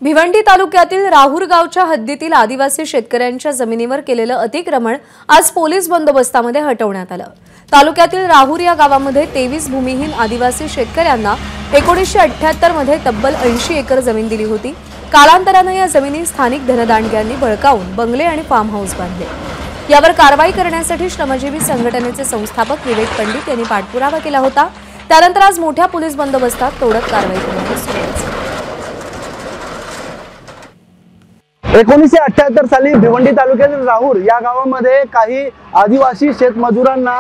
भिवंडी तालुक्यातील राहुर गावच्या हद्दीतील आदिवासी शेतकऱ्यांच्या जमिनीवर केलेलं अतिक्रमण आज पोलीस बंदोबस्तामध्ये हटवण्यात आलं। तालुक्यातील राहुर या गावामध्ये 23 भूमिहीन आदिवासी शेतकऱ्यांना 1978 मध्ये तब्बल 80 एकर जमीन दिली होती। कालांतराने या जमिनी स्थानिक धनदांडग्यांनी बळकावून बंगले आणि फार्म हाऊस बांधले। यावर कारवाई करण्यासाठी श्रमजीवी संघटनेचे संस्थापक विवेक पंडित यांनी पाठपुरावा केला होता। त्यानंतर आज मोठ्या पोलीस बंदोबस्तात तोडक कारवाई करण्यात सुरू आहे। 1978 साली भिवंडी तालुक्यातील राहुर या गावामध्ये काही आदिवासी शेतमजुरांना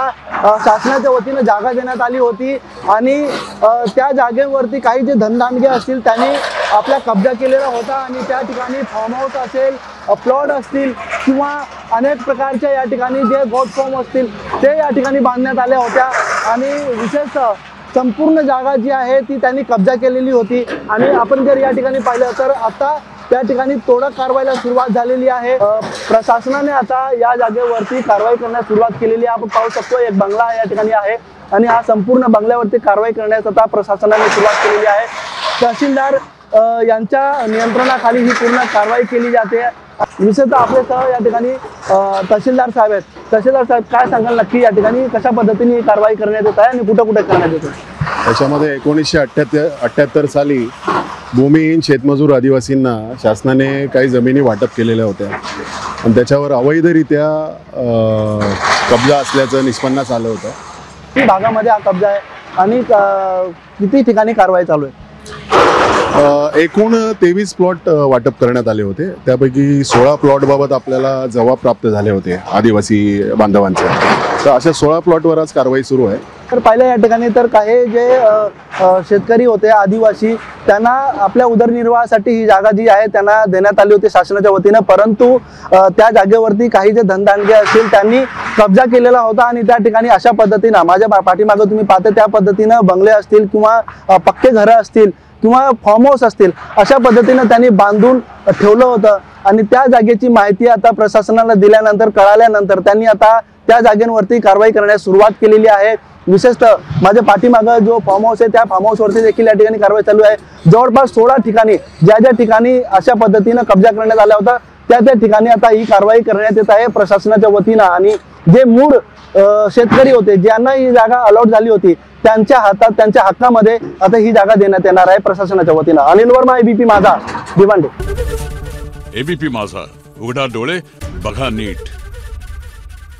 शासनाच्या वतीने जागा देण्यात आली होती आणि त्या जागेवरती काही जे धनदांडगे असतील त्यांनी आपला कब्जा केलेला होता आणि त्या ठिकाणी फार्म हाऊस असेल, प्लॉट असतील किंवा अनेक प्रकारच्या या ठिकाणी जे गोट फार्म असतील ते या ठिकाणी बांधण्यात आल्या होत्या आणि विशेषतः संपूर्ण जागा जी आहे ती त्यांनी कब्जा केलेली होती। आणि आपण जर या ठिकाणी पाहिलं तर आता त्या ठिकाणी तोडक कारवाईला सुरुवात झालेली आहे। प्रशासनाने आता या जागेवरती कारवाई करण्यास सुरुवात केलेली आहे। आपण पाहू शकतो एक बंगला या ठिकाणी आहे आणि हा संपूर्ण बंगल्यावरती कारवाई करण्यास आता प्रशासनाने सुरुवात केलेली आहे। तहसीलदार यांच्या नियंत्रणाखाली ही पूर्ण कारवाई केली जाते। विशेषतः आपल्यासह या ठिकाणी तहसीलदार साहेब आहेत। तहसीलदार साहेब, काय सांगाल नक्की या ठिकाणी कशा पद्धतीने ही कारवाई करण्यात येत आहे आणि कुठे कुठे करण्यात येते? त्याच्यामध्ये 1978 साली भूमिहीन शेतमजूर आदिवासींना शासनाने काही जमिनी वाटप केलेल्या होत्या आणि त्याच्यावर अवैधरित्या कब्जा असल्याचं निष्पन्नास आलं होतं। किती भागामध्ये हा कब्जा आहे आणि किती ठिकाणी कारवाई चालू आहे? एकूण 23 प्लॉट वाटप करण्यात आले होते। त्यापैकी 16 प्लॉट बाबत आपल्याला जबाब प्राप्त झाले होते आदिवासी बांधवांचे। तर अशा 16 प्लॉटवर आज कारवाई सुरू आहे। तर पहिल्या या ठिकाणी तर काही जे शेतकरी होते आदिवासी त्यांना आपल्या उदरनिर्वाहासाठी ही जागा जी आहे त्यांना देण्यात आली होती शासनाच्या वतीने, परंतु त्या जागेवरती काही जे धनदांडगे असतील त्यांनी कब्जा केलेला होता आणि त्या ठिकाणी अशा पद्धतीने माझ्या पाठीमागे तुम्ही पाहता त्या पद्धतीने बंगले असतील किंवा पक्के घरं असतील किंवा फार्म हाऊस असतील अशा पद्धतीने त्यांनी बांधून ठेवलं होतं आणि त्या जागेची माहिती आता प्रशासनाला दिल्यानंतर कळाल्यानंतर त्यांनी आता त्या जागेवरती कारवाई करण्यास सुरुवात केलेली आहे। विशेषतः माझ्या पाठीमागे जो फार्म हाऊस आहे त्या फार्म हाऊसवरती देखील या ठिकाणी कारवाई चालू आहे। जवळपास 16 ठिकाणी ज्या ठिकाणी अशा पद्धतीने कब्जा करण्यात आला होता त्या ठिकाणी आता ही कारवाई करण्यात येत आहे प्रशासनाच्या वतीने। आणि जे मूळ शेतकरी होते ज्यांना ही जागा अलॉट झाली होती त्यांच्या हातात त्यांच्या हक्कामध्ये आता ही जागा देण्यात येणार आहे प्रशासनाच्या वतीने। अनिल वर्मा, एबीपी माझा, भिवंडी। एबीपी माझा, उघडा डोळे बघा नीट।